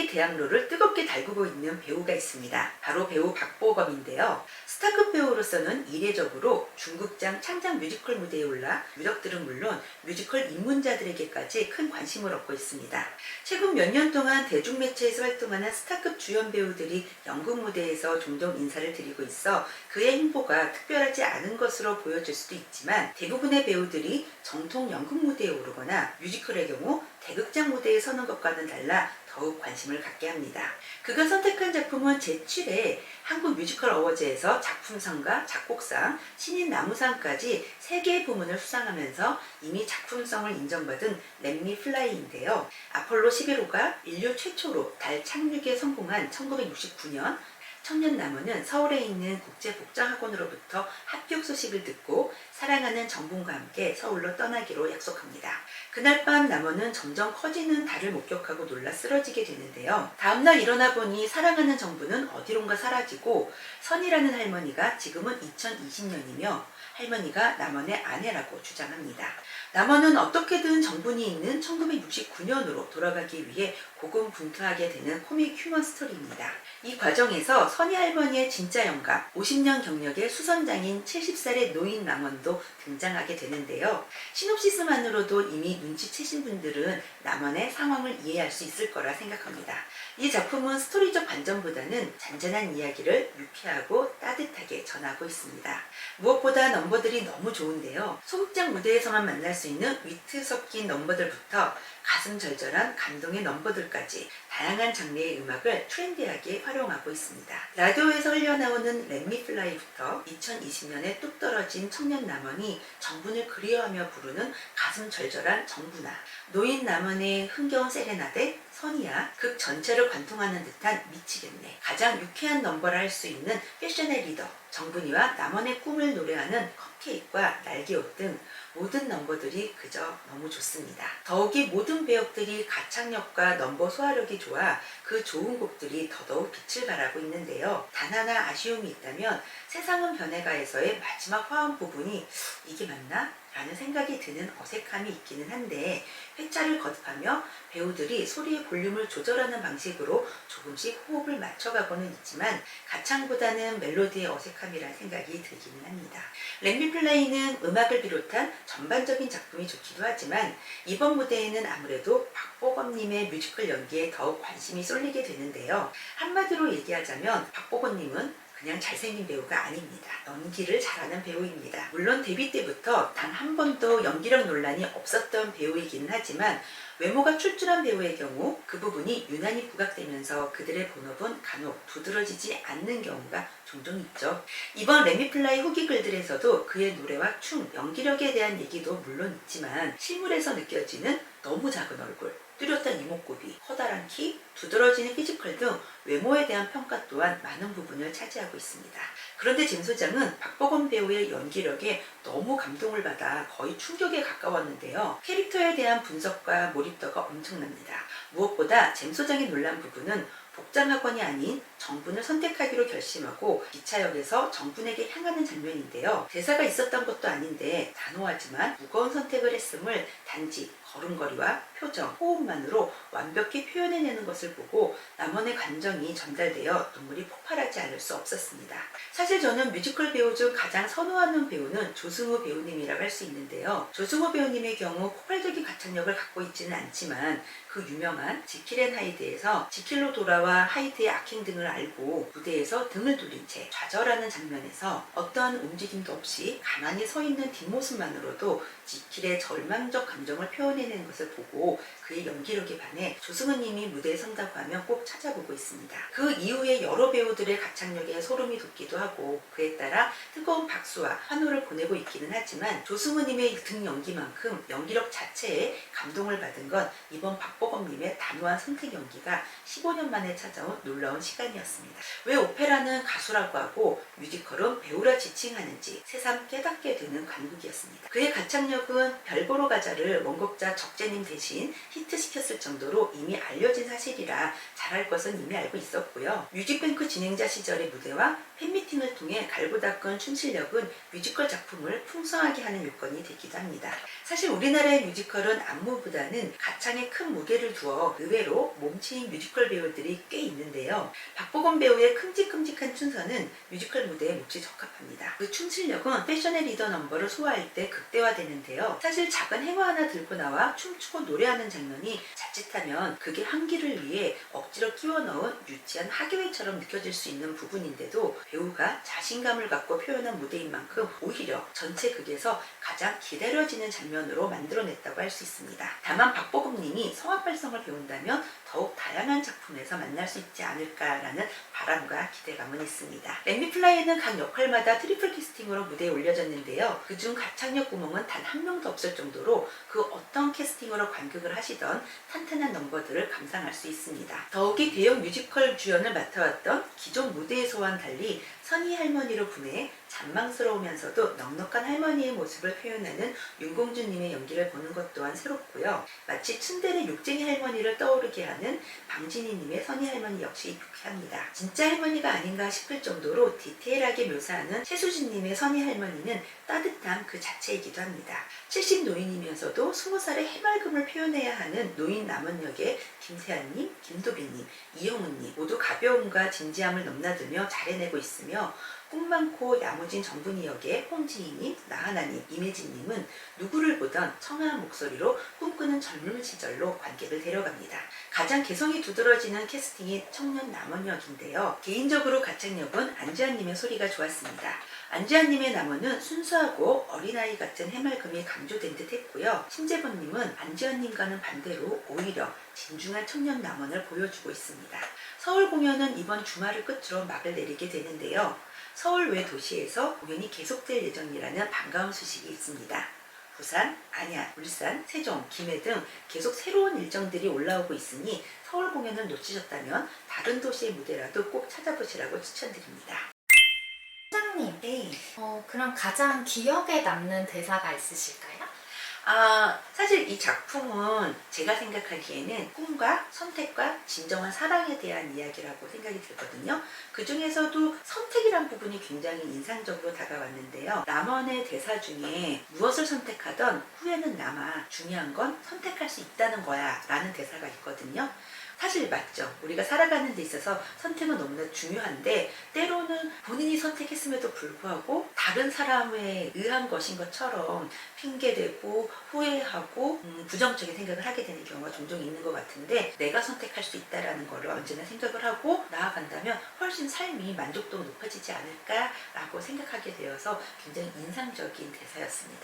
연기 대학로를 뜨겁게 달구고 있는 배우가 있습니다. 바로 배우 박보검인데요. 스타급 배우로서는 이례적으로 중극장 창작 뮤지컬 무대에 올라 유력들은 물론 뮤지컬 입문자들에게까지 큰 관심을 얻고 있습니다. 최근 몇 년 동안 대중매체에서 활동하는 스타급 주연 배우들이 연극 무대에서 종종 인사를 드리고 있어 그의 행보가 특별하지 않은 것으로 보여질 수도 있지만, 대부분의 배우들이 정통 연극 무대에 오르거나 뮤지컬의 경우 대극장 무대에 서는 것과는 달라 더욱 관심을 갖게 합니다. 그가 선택한 작품은 제7회 한국 뮤지컬 어워즈에서 작품상과 작곡상, 신인 나무상까지 3개의 부문을 수상하면서 이미 작품성을 인정받은 Let Me Fly인데요. 아폴로 11호가 인류 최초로 달 착륙에 성공한 1969년, 청년남원은 서울에 있는 국제복장학원으로부터 합격 소식을 듣고 사랑하는 정분과 함께 서울로 떠나기로 약속합니다. 그날 밤 남원은 점점 커지는 달을 목격하고 놀라 쓰러지게 되는데요. 다음날 일어나 보니 사랑하는 정분은 어디론가 사라지고, 선이라는 할머니가 지금은 2020년이며 할머니가 남원의 아내라고 주장합니다. 남원은 어떻게든 정분이 있는 1969년으로 돌아가기 위해 고군분투하게 되는 코믹 휴먼 스토리입니다. 이 과정에서 선희 할머니의 진짜 영감, 50년 경력의 수선장인 70살의 노인 남원도 등장하게 되는데요. 시놉시스만으로도 이미 눈치채신 분들은 남원의 상황을 이해할 수 있을 거라 생각합니다. 이 작품은 스토리적 반전보다는 잔잔한 이야기를 유쾌하고 따뜻하게 전하고 있습니다. 무엇보다 넘버들이 너무 좋은데요. 소극장 무대에서만 만날 수 있는 위트 섞인 넘버들부터 가슴 절절한 감동의 넘버들까지 다양한 장르의 음악을 트렌디하게 활용하고 있습니다. 라디오에서 흘려나오는 Let Me Fly부터 2020년에 뚝 떨어진 청년 남원이 정분을 그리워하며 부르는 가슴 절절한 정분아, 노인 남원의 흥겨운 세레나데 선이야, 극 전체를 관통하는 듯한 미치겠네, 가장 유쾌한 넘버라 할 수 있는 패션의 리더 정분이와 남원의 꿈을 노래하는 컵케이크와 날개옷 등 모든 넘버들이 그저 너무 좋습니다. 더욱이 모든 배역들이 가창력과 넘버 소화력이 좋아 그 좋은 곡들이 더더욱 빛을 발하고 있는데요. 단 하나 아쉬움이 있다면 세상은 변해가에서의 마지막 화음 부분이 이게 맞나? 라는 생각이 드는 어색함이 있기는 한데, 회차를 거듭하며 배우들이 소리의 볼륨을 조절하는 방식으로 조금씩 호흡을 맞춰가고는 있지만 가창보다는 멜로디의 어색함이란 생각이 들기는 합니다. Let Me Fly는 음악을 비롯한 전반적인 작품이 좋기도 하지만 이번 무대에는 아무래도 박보검님의 뮤지컬 연기에 더욱 관심이 쏠리게 되는데요. 한마디로 얘기하자면 박보검님은 그냥 잘생긴 배우가 아닙니다. 연기를 잘하는 배우입니다. 물론 데뷔 때부터 단 한 번도 연기력 논란이 없었던 배우이기는 하지만 외모가 출중한 배우의 경우 그 부분이 유난히 부각되면서 그들의 본업은 간혹 두드러지지 않는 경우가 종종 있죠. 이번 Let Me Fly 후기 글들에서도 그의 노래와 춤, 연기력에 대한 얘기도 물론 있지만 실물에서 느껴지는 너무 작은 얼굴, 뚜렷한 이목구비, 커다란 키, 두드러지는 피지컬 등 외모에 대한 평가 또한 많은 부분을 차지하고 있습니다. 그런데 잼 소장은 박보검 배우의 연기력에 너무 감동을 받아 거의 충격에 가까웠는데요. 캐릭터에 대한 분석과 몰입도가 엄청납니다. 무엇보다 잼 소장이 놀란 부분은 복장학원이 아닌 정분을 선택하기로 결심하고 기차역에서 정분에게 향하는 장면인데요. 대사가 있었던 것도 아닌데 단호하지만 무거운 선택을 했음을 단지 걸음걸이와 표정, 호흡만으로 완벽히 표현해내는 것을 보고 남원의 감정이 전달되어 눈물이 폭발하지 않을 수 없었습니다. 사실 저는 뮤지컬 배우 중 가장 선호하는 배우는 조승우 배우님이라고 할 수 있는데요. 조승우 배우님의 경우 폭발적인 가창력을 갖고 있지는 않지만 그 유명한 지킬 앤 하이드에서 지킬로 돌아와 하이드의 악행 등을 알고 무대에서 등을 돌린 채 좌절하는 장면에서 어떠한 움직임도 없이 가만히 서 있는 뒷모습만으로도 지킬의 절망적 감정을 표현해내는 것을 보고 그의 연기력에 반해 조승우님이 무대에 선다고 하면 꼭 찾아보고 있습니다. 그 이후에 여러 배우들의 가창력에 소름이 돋기도 하고 그에 따라 뜨거운 박수와 환호를 보내고 있기는 하지만 조승우님의 등 연기만큼 연기력 자체에 감동을 받은 건 이번 박보검님의 단호한 선택 연기가 15년 만에 찾아온 놀라운 시간이었습니다. 왜 오페라는 가수라고 하고 뮤지컬은 배우라 지칭하는지 새삼 깨닫게 되는 관극이었습니다. 그의 가창력은 별 보러 가자를 원곡자 적재님 대신 히트시켰을 정도로 이미 알려진 사실이라 잘 잘할 것은 이미 알고 있었고요. 뮤직뱅크 진행자 시절의 무대와 팬미팅을 통해 갈고 닦은 춤 실력은 뮤지컬 작품을 풍성하게 하는 요건이 되기도 합니다. 사실 우리나라의 뮤지컬은 안무보다는 가창에 큰 무게를 두어 의외로 몸치인 뮤지컬 배우들이 꽤 있는데요. 박보검 배우의 큼직큼직한 춤선은 뮤지컬 무대에 몹시 적합합니다. 그 춤 실력은 패션의 리더 넘버를 소화할 때 극대화되는데요. 사실 작은 행화 하나 들고 나와 춤추고 노래하는 장면이 자칫하면 그게 환기를 위해 억지로 끼워 넣은 유치한 하교회처럼 느껴질 수 있는 부분인데도 배우가 자신감을 갖고 표현한 무대인 만큼 오히려 전체 극에서 가장 기다려지는 장면으로 만들어냈다고 할 수 있습니다. 다만 박보검님이 성악 발성을 배운다면 더욱 다양한 작품에서 만날 수 있지 않을까라는 바람과 기대감은 있습니다. 렛미플라이는 각 역할마다 트리플 캐스팅으로 무대에 올려졌는데요. 그중 가창력 구멍은 단 한 명도 없을 정도로 그 어떤 캐스팅으로 관극을 하시던 탄탄한 넘버들을 감상할 수 있습니다. 더욱이 대형 뮤지컬 주연을 맡아왔던 기존 무대에서와는 달리 선희 할머니로 분해 잔망스러우면서도 넉넉한 할머니의 모습을 표현하는 윤공주님의 연기를 보는 것 또한 새롭고요. 마치 츤데레 욕쟁이 할머니를 떠오르게 하는 방진희님의 선희 할머니 역시 유쾌합니다. 진짜 할머니가 아닌가 싶을 정도로 디테일하게 묘사하는 최수진님의 선희 할머니는 따뜻함 그 자체이기도 합니다. 70 노인이면서도 20살의 해맑음을 표현해야 하는 노인 남원 역의 김세아님, 김도빈님, 이영훈님 모두 가벼움과 진지함을 넘나들며 잘해내고 있으며 꿈 많고 야무진 정분이 역의 홍지희님, 나하나님, 임혜진님은 누구를 보던 청아한 목소리로 꿈꾸는 젊은 시절로 관객을 데려갑니다. 가장 개성이 두드러지는 캐스팅이 청년 남원 역인데요. 개인적으로 가창력은 안지아님의 소리가 좋았습니다. 안지아님의 남원은 순수하고 어린아이 같은 해맑음이 강조된 듯 했고요. 심재범님은 안지아님과는 반대로 오히려 진중한 청년 남원을 보여주고 있습니다. 서울 공연은 이번 주말을 끝으로 막을 내리게 되는데요. 서울 외 도시에서 공연이 계속될 예정이라는 반가운 소식이 있습니다. 부산, 안양, 울산, 세종, 김해 등 계속 새로운 일정들이 올라오고 있으니 서울 공연을 놓치셨다면 다른 도시의 무대라도 꼭 찾아보시라고 추천드립니다. 사장님, 네. 그럼 가장 기억에 남는 대사가 있으실까요? 사실 이 작품은 제가 생각하기에는 꿈과 선택과 진정한 사랑에 대한 이야기라고 생각이 들거든요. 그 중에서도 선택이란 부분이 굉장히 인상적으로 다가왔는데요. 남원의 대사 중에 무엇을 선택하던 후회는 남아 중요한 건 선택할 수 있다는 거야 라는 대사가 있거든요. 사실 맞죠. 우리가 살아가는 데 있어서 선택은 너무나 중요한데 때로는 본인이 선택했음에도 불구하고 다른 사람에 의한 것인 것처럼 핑계대고 후회하고 부정적인 생각을 하게 되는 경우가 종종 있는 것 같은데 내가 선택할 수 있다는 거를 언제나 생각을 하고 나아간다면 훨씬 삶이 만족도가 높아지지 않을까라고 생각하게 되어서 굉장히 인상적인 대사였습니다.